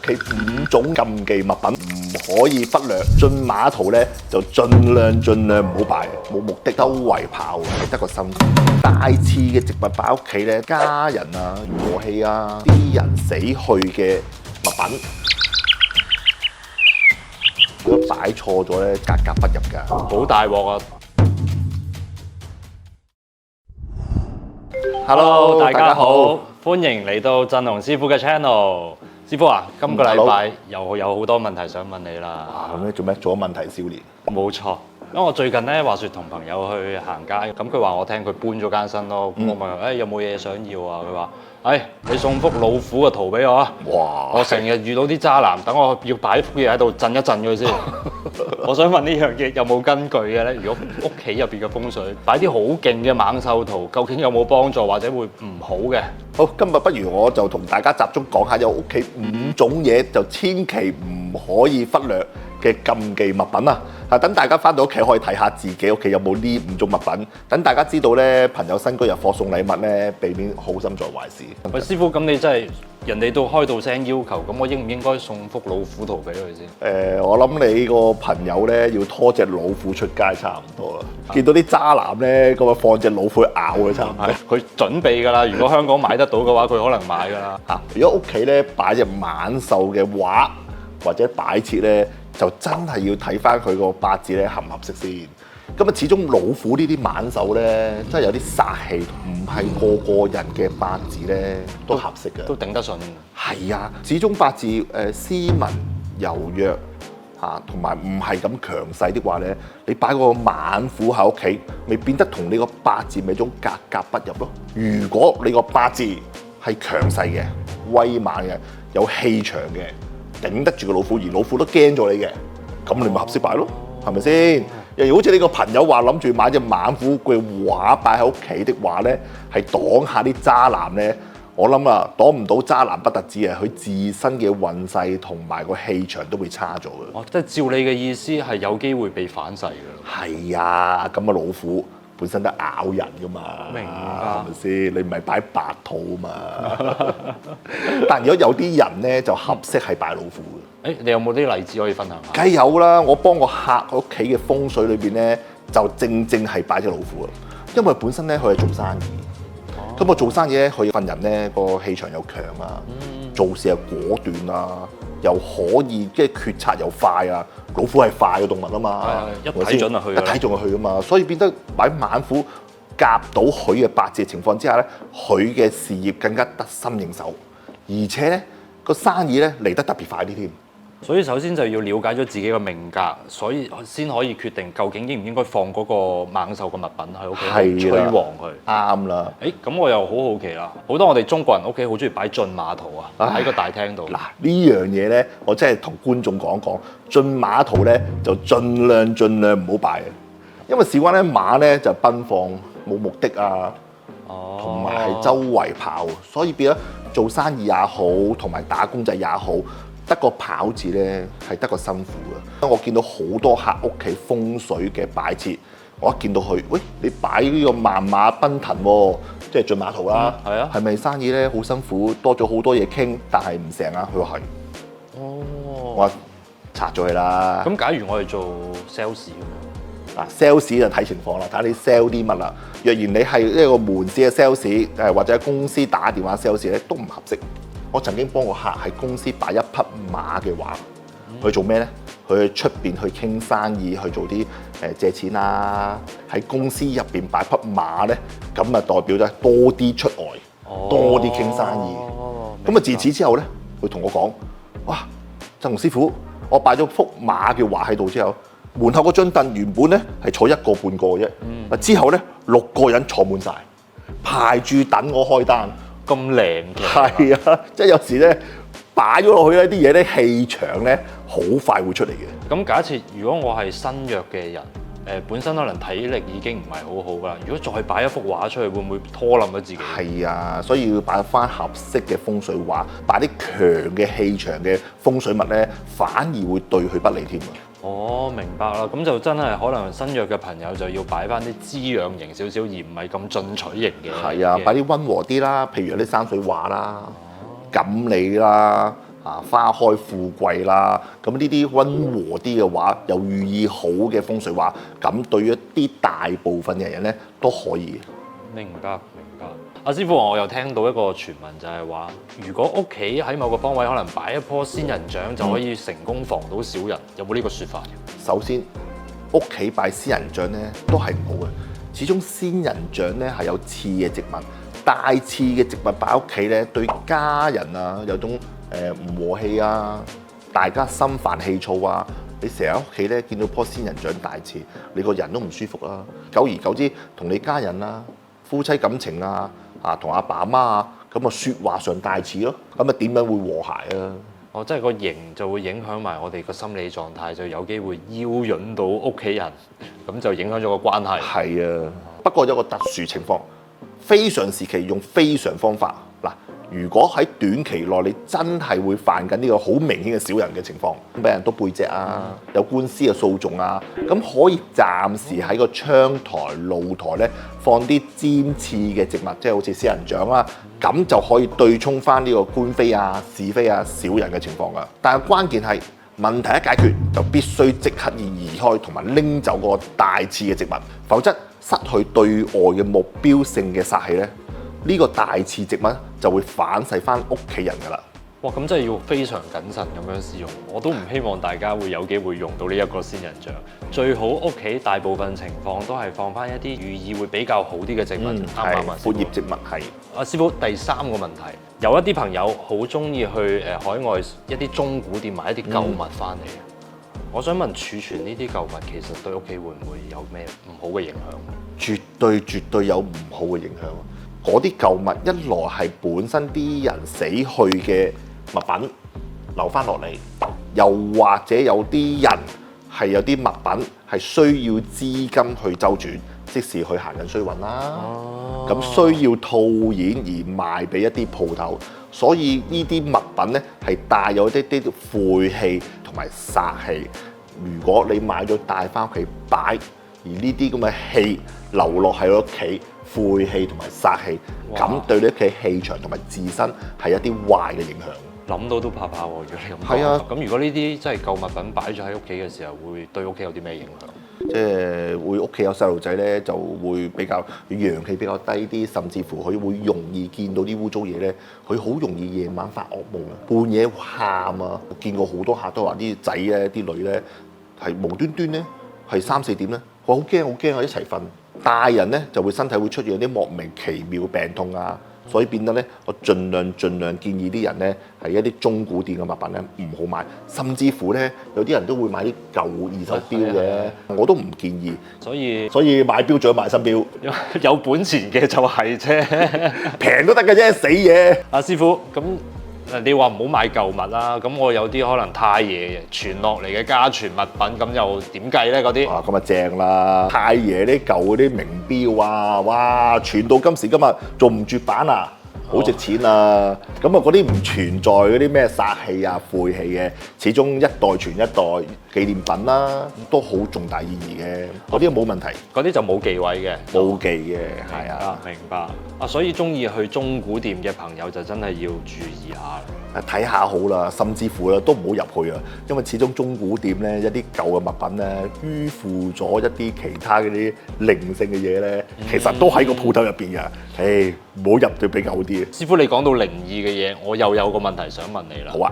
企5種禁忌物品唔可以忽略。進馬圖咧就盡量唔好擺，冇目的周圍跑，係得個辛苦。帶刺嘅植物擺屋企咧，家人啊、和氣啊、啲人死去嘅物品，如果擺錯咗咧，格格不入㗎，好大鑊啊！ Hello， 大家好，歡迎嚟到振鴻師傅嘅 channel。師傅啊，今個禮拜又有好多問題想問你啦。咁咧做咩？做咗問題少年？冇錯，因為我最近咧話説同朋友去行街，咁佢話我聽佢搬咗間新屋，咁我問佢有冇嘢想要啊？佢話：你送幅老虎嘅圖俾我啊！哇！我成日遇到啲渣男，等我要擺幅嘢喺度震一震佢先。我想問呢樣嘢有冇根據嘅咧？如果屋企入邊嘅風水擺啲好勁嘅猛獸圖，究竟有冇幫助或者會唔好嘅？好，今日不如我就同大家集中講下有屋企5種嘢就千祈唔可以忽略嘅禁忌物品啊！等大家翻到屋企可以睇下自己屋企有冇呢5種物品，等大家知道咧，朋友新居入貨送禮物咧，避免好心做壞事。喂，師傅，咁你真係人哋都開到聲要求，咁我應唔應該送幅老虎圖俾佢先？我諗你個朋友咧要拖隻老虎出街差唔多啦。見到啲渣男咧，咁啊放隻老虎去咬佢差唔多。佢準備㗎啦，如果香港買得到嘅話，佢可能買㗎啦。如果屋企咧擺隻猛獸嘅畫或者擺設咧，就真係要睇翻佢個八字咧合唔合適先。咁啊，始終老虎呢啲猛獸咧，真係有啲殺氣，唔係個個人嘅八字咧都合適嘅，都頂得順。係啊，始終八字斯文柔弱嚇，同埋唔係咁強勢的話咧，你擺個猛虎喺屋企，咪變得同你個八字咪種格格不入咯。如果你個八字係強勢嘅、威猛嘅、有氣場嘅，頂得住個老虎，而老虎都驚咗你嘅，咁你咪合適擺咯，係咪先？又好似你個朋友話諗住買隻猛虎嘅畫擺喺屋企的話咧，係擋下啲渣男咧。我諗啊，擋唔到渣男不特止啊，佢自身嘅運勢同埋個氣場都會差咗嘅。哦，即係照你嘅意思係有機會被反噬嘅。係啊，咁啊老虎本身都咬人噶嘛，明白係咪先？你唔係擺白兔啊嘛。但如果有啲人咧就合適係擺老虎嘅。你有冇啲例子可以分享下？梗係有啦，我幫個客屋企嘅風水裏邊咧，就正係擺隻老虎啊，因為本身咧佢係做生意。咁我做生意咧，佢份人咧個氣場又強啊，做事又果斷啊，又可以即係決策又快啊。老虎係快嘅動物啊嘛，一睇準就去，一睇中就去啊嘛。所以變得擺猛虎夾到佢嘅八字嘅情況之下咧，佢嘅事業更加得心應手，而且咧個生意咧嚟得特別快啲添。所以首先就要了解咗自己嘅命格，所以先可以決定究竟應唔應該放嗰個猛獸嘅物品喺屋企去催旺佢。啱啦。咁我又好好奇啦，好多我哋中國人屋企好中意擺駿馬圖啊，喺個大廳度。嗱呢樣嘢咧，我真係同觀眾講講，駿馬圖咧就盡量唔好擺啊，因為事關咧馬咧就奔放冇目的啊，同埋係周圍跑，所以變咗做生意也好，同埋打工仔也好。得個跑字咧，係得個辛苦嘅。我見到好多客屋企風水嘅擺設，我一見到佢，喂，你擺呢個萬馬奔騰喎，即係駿馬圖啦，係啊，係咪生意咧好辛苦，多咗好多嘢傾，但係唔成啊？佢話係。哦，我拆咗佢啦。咁假如我哋做 sales 咁樣，嗱 sales 就睇情況啦，睇你 sell 啲乜啦。若然你係一個門市嘅 sales，或者公司打電話 sales 咧，都唔合適。我曾經幫個客喺公司擺一匹馬嘅畫，去做咩咧？去出邊去傾生意，去做啲借錢啊。喺公司入邊擺匹馬咧，咁啊代表咗多啲出外，多啲傾生意。咁啊自此之後咧，佢同我講：哇，振鴻師傅，我擺咗幅馬嘅畫喺度之後，門口嗰張凳原本咧係坐1個半個啫，之後咧6個人坐滿晒，排住等我開單。咁靚嘅，係啊，即係有時咧擺咗落去咧，啲嘢咧氣場咧好快會出嚟嘅。咁假設如果我係身弱嘅人，本身可能體力已經唔係好好噶啦，如果再擺一幅畫出去，會唔會拖冧咗自己？係啊，所以要擺翻合適嘅風水畫，擺啲強嘅氣場嘅風水物咧，反而會對佢不利添啊！哦，明白啦，咁就真係可能身弱嘅朋友就要擺翻啲滋養型少少，而唔係咁進取型嘅。係啊，擺啲溫和啲啦，譬如有啲山水畫啦、錦鯉啦。花開富貴啦，咁呢啲溫和啲嘅話，又寓意好嘅風水話，咁對於一啲大部分嘅人咧都可以。明白。阿師傅，我又聽到一個傳聞就係話，如果屋企喺某個方位可能擺一棵仙人掌，就可以成功防到小人，有冇呢個説法？首先，屋企擺仙人掌咧都係唔好嘅，始終仙人掌咧係有刺嘅植物，帶刺嘅植物擺屋企咧，對家人啊有種唔和氣啊，大家心煩氣躁啊。你成日喺屋企咧見到棵仙人掌帶刺，你個人都唔舒服啦。久而久之，同你家人啊、夫妻感情啊、同阿爸阿媽啊，咁啊説話上帶刺咯，咁啊點樣會和諧啊？哦，即係個形就會影響埋我哋個心理狀態，就有機會邀引到屋企人，咁就影響咗個關係。係啊，不過有個特殊情況，非常時期用非常方法嗱。如果喺短期內你真係會犯緊呢個好明顯嘅小人嘅情況，俾人篤背脊啊，有官司嘅訴訟啊，咁可以暫時喺個窗台、露台咧放啲尖刺嘅植物，即係好似仙人掌啦，咁就可以對沖翻呢個官非啊、是非啊、小人嘅情況噶。但係關鍵係問題一解決，就必須即刻要移開同埋拎走個帶刺嘅植物，否則失去對外嘅目標性嘅煞氣咧。呢個帶刺植物就會反噬翻屋企人㗎啦。哇！咁真係要非常謹慎咁樣使用，我都唔希望大家會有機會用到呢一個仙人掌。最好屋企大部分情況都係放翻一啲寓意會比較好啲嘅植物，啱唔啱啊？闊葉植物係。阿師傅，第三個問題，有一啲朋友好中意去海外一啲中古店買一啲舊物翻嚟。我想問儲存呢啲舊物其實對屋企會唔會有咩唔好嘅影響？絕對有唔好嘅影響。嗰啲舊物一來係本身啲人死去嘅物品留翻落嚟，又或者有啲人係有啲物品係需要資金去周轉，即是去行緊衰運啦。咁需要套現而賣俾一啲鋪頭，所以呢啲物品咧係帶有啲晦氣同埋煞氣。如果你買咗帶翻屋企擺，而呢啲咁嘅氣流落喺屋企，晦氣同埋煞氣，咁對你屋企氣場同埋自身係一啲壞嘅影響。諗到都怕怕喎！如果你咁講，係啊，咁如果呢啲真係舊物品擺咗喺屋企嘅時候，會對屋企有啲咩影響？即係會屋企有細路仔咧，就會比較陽氣比較低啲，甚至乎佢會容易見到啲污糟嘢咧。佢好容易夜晚發噩夢啊，半夜喊啊！我見過好多客都話啲仔咧、啲女咧係無端端咧係3、4點咧，佢好驚啊！一齊瞓。大人咧就會身體會出現啲莫名其妙嘅病痛啊，所以變得咧，我盡量建議啲人咧係一啲中古店嘅物品咧唔好買，甚至乎咧有啲人都會買啲舊二手錶嘅，我都唔建議。所以買錶最好買新錶，有本錢嘅就係啫，平都得嘅啫，死嘢。阿師傅咁。你話唔好買舊物啦，咁我有啲可能太爺傳落嚟嘅家傳物品，咁又點計咧？嗰啲咁啊正啦！太爺啲舊嗰啲名錶啊，哇，傳到今時今日仲唔絕版啊！好值錢啊！咁啊嗰啲唔存在嗰啲咩煞氣啊、晦氣嘅，始終一代傳一代紀念品啦，都好重大意義嘅。嗰啲冇問題，嗰啲就冇忌諱嘅，冇忌嘅，係啊，明白啊。所以中意去中古店嘅朋友就真係要注意下，睇下好啦，甚至乎啦都唔好入去啊，因為始終中古店咧一啲舊嘅物品咧迂附咗一啲其他嗰啲靈性嘅嘢咧，其實都喺個鋪頭入邊㗎。唔好入就比較好啲。師傅，你講到靈異嘅嘢，我又有個問題想問你啦。好啊，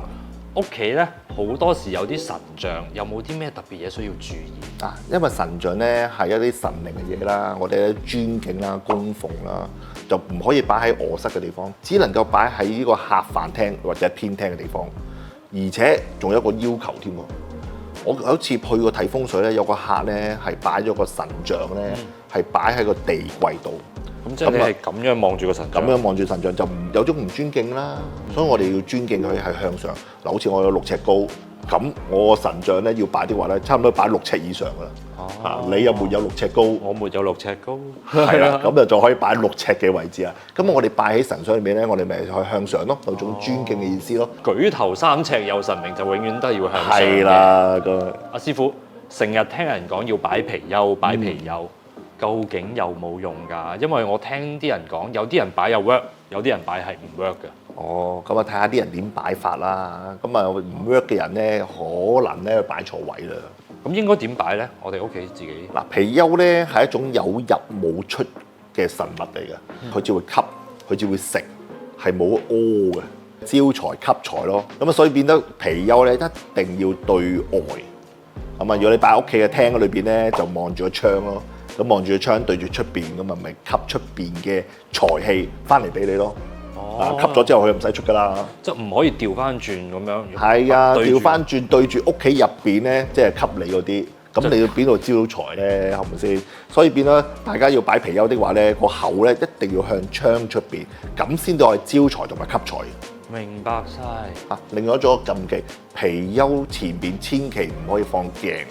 屋企咧好多時有啲神像，有冇啲咩特別嘢需要注意？因為神像咧係一啲神靈嘅嘢啦，我哋咧尊敬啦、供奉啦，就唔可以擺喺臥室嘅地方，只能夠擺喺呢個客飯廳或者偏廳嘅地方。而且仲有一個要求添喎，我有一次去過睇風水咧，有個客咧係擺咗個神像咧，係擺喺個地櫃度。咁即係你係咁樣望住個神像，咁樣望住神像就有種唔尊敬啦。所以我哋要尊敬佢係向上。嗱，好似我有6尺高，咁我個神像咧要擺啲話咧，差唔多擺6尺以上噶啦。你又沒有6尺高，我沒有6尺高，係啦，咁就可以擺6尺嘅位置啊。咁我哋擺喺神像裏面咧，我哋咪去向上咯，有種尊敬嘅意思咯。舉頭3尺有神明，就永遠都係要向上嘅。係啦，阿師傅成日聽人講要擺貔貅，擺貔貅。究竟有冇用㗎？因為我聽啲人講，有啲人擺又 work，有啲人擺係唔 work 嘅。哦，咁啊睇下啲人點擺法啦。咁啊唔 work 嘅人咧，可能咧擺錯位啦。咁應該點擺咧？我哋屋企自己嗱，貔貅咧係一種有入冇出嘅神物嚟嘅，佢只會吸，佢只會食，係冇屙嘅，招財吸財咯。咁啊，所以變得貔貅咧一定要對外。咁啊，如果你擺喺屋企嘅廳裏邊咧，就望住個窗咯。咁望住個窗對住出邊，咁啊咪吸出邊嘅財氣翻嚟俾你咯。哦，吸咗之後佢就唔使出噶啦。即係唔可以調翻轉咁樣。係啊，調翻轉對住屋企入邊咧，即係吸你嗰啲。咁你要邊度招到財咧？係咪先？所以變咗大家要擺貔貅的話咧，個口咧一定要向窗出邊，咁先至可以招財同埋吸財。明白晒。啊，另外仲有個禁忌，貔貅前邊千祈唔可以放鏡，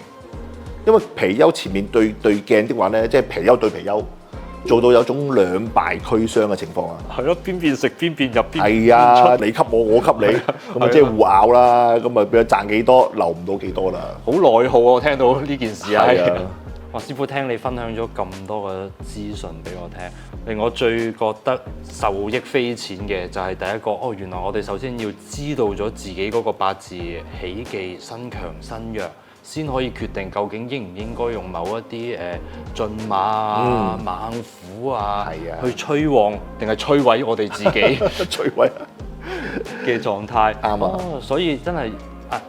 因為貔貅前面對鏡的話咧，即係貔貅對貔貅，做到有種兩敗俱傷嘅情況啊。係咯，邊邊食邊邊入邊。係啊，你吸我，我吸你，咁啊即係互咬啦，咁啊變咗賺幾多，留唔到幾多啦。好內耗啊！我聽到呢件事啊。係啊。哇！師傅，聽你分享咗咁多嘅資訊俾我聽，令我最覺得受益匪淺嘅就係第一個，哦，原來我哋首先要知道咗自己嗰個八字喜忌身強身弱，先可以決定究竟應唔應該用某一啲進馬啊、猛虎啊去催旺定係摧毀我哋自己摧毀嘅狀態。啱啊！所以真係。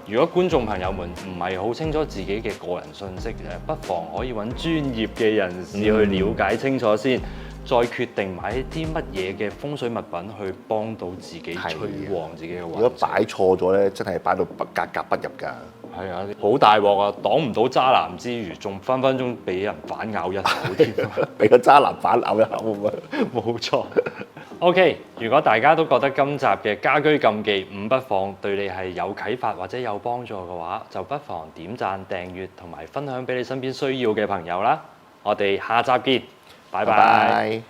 如果觀眾朋友們唔係好清楚自己嘅個人信息，不妨可以揾專業嘅人士去了解清楚先，再決定買啲乜嘢嘅風水物品去幫到自己催旺自己嘅運。如果擺錯咗咧，真係擺到格格不入㗎。係啊，好大鑊啊！擋唔到渣男之餘，仲分分鐘俾人反咬一口添，俾個渣男反咬一口啊！冇錯。OK， 如果大家都覺得今集嘅家居禁忌五不放對你係有啟發或者有幫助嘅話，就不妨點讚、訂閱同埋分享俾你身邊需要嘅朋友啦。我哋下集見，拜拜。